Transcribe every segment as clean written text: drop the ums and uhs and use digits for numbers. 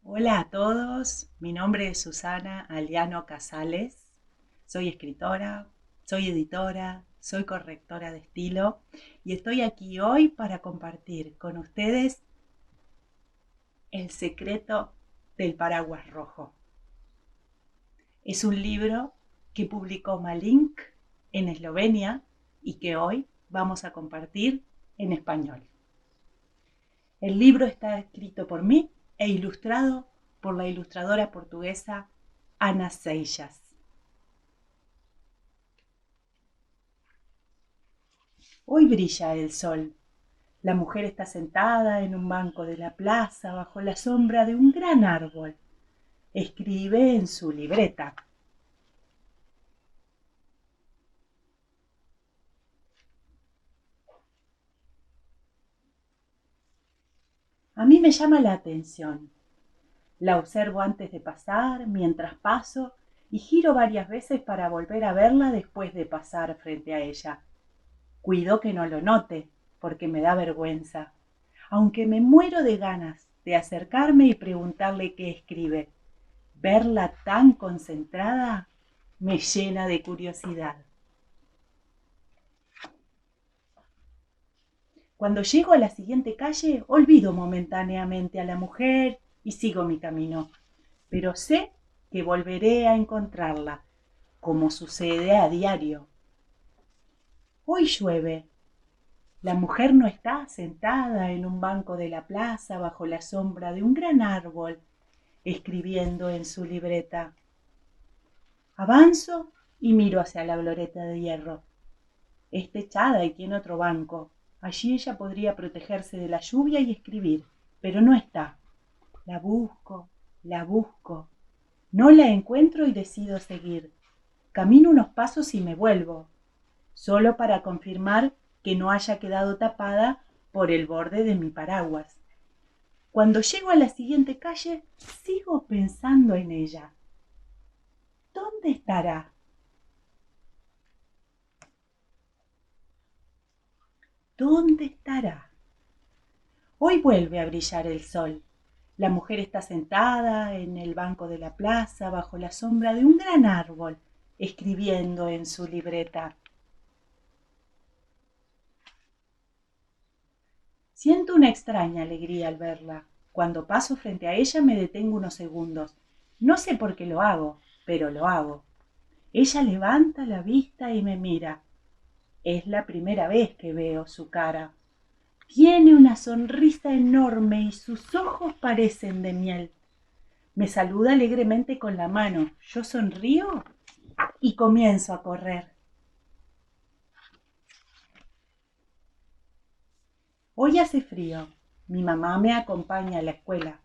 Hola a todos, mi nombre es Susana Aliano Casales, soy escritora, soy editora, soy correctora de estilo y estoy aquí hoy para compartir con ustedes El secreto del paraguas rojo. Es un libro que publicó Malink en Eslovenia y que hoy vamos a compartir en español. El libro está escrito por mí e ilustrado por la ilustradora portuguesa Ana Seixas. Hoy brilla el sol. La mujer está sentada en un banco de la plaza bajo la sombra de un gran árbol. Escribe en su libreta. A mí me llama la atención. La observo antes de pasar, mientras paso, y giro varias veces para volver a verla después de pasar frente a ella. Cuido que no lo note, porque me da vergüenza, aunque me muero de ganas de acercarme y preguntarle qué escribe. Verla tan concentrada me llena de curiosidad. Cuando llego a la siguiente calle, olvido momentáneamente a la mujer y sigo mi camino, pero sé que volveré a encontrarla, como sucede a diario. Hoy llueve. La mujer no está sentada en un banco de la plaza bajo la sombra de un gran árbol, escribiendo en su libreta. Avanzo y miro hacia la glorieta de hierro. Es techada y tiene otro banco. Allí ella podría protegerse de la lluvia y escribir, pero no está. La busco, la busco. No la encuentro y decido seguir. Camino unos pasos y me vuelvo, solo para confirmar que no haya quedado tapada por el borde de mi paraguas. Cuando llego a la siguiente calle, sigo pensando en ella. ¿Dónde estará? ¿Dónde estará? Hoy vuelve a brillar el sol. La mujer está sentada en el banco de la plaza bajo la sombra de un gran árbol, escribiendo en su libreta. Siento una extraña alegría al verla. Cuando paso frente a ella me detengo unos segundos. No sé por qué lo hago, pero lo hago. Ella levanta la vista y me mira. Es la primera vez que veo su cara. Tiene una sonrisa enorme y sus ojos parecen de miel. Me saluda alegremente con la mano. Yo sonrío y comienzo a correr. Hoy hace frío. Mi mamá me acompaña a la escuela.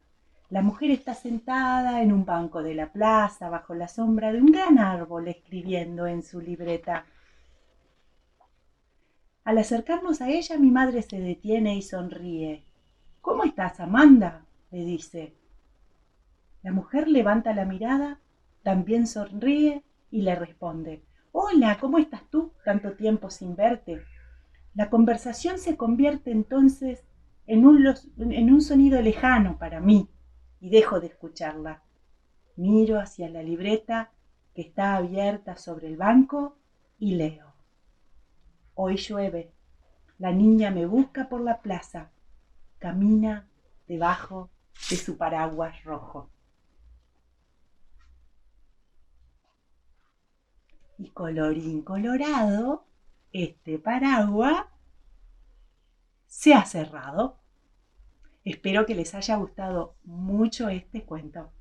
La mujer está sentada en un banco de la plaza bajo la sombra de un gran árbol escribiendo en su libreta. Al acercarnos a ella, mi madre se detiene y sonríe. ¿Cómo estás, Amanda?, le dice. La mujer levanta la mirada, también sonríe y le responde. Hola, ¿cómo estás tú? Tanto tiempo sin verte. La conversación se convierte entonces en un sonido lejano para mí y dejo de escucharla. Miro hacia la libreta que está abierta sobre el banco y leo. Hoy llueve. La niña me busca por la plaza. Camina debajo de su paraguas rojo. Y colorín colorado, este paraguas se ha cerrado. Espero que les haya gustado mucho este cuento.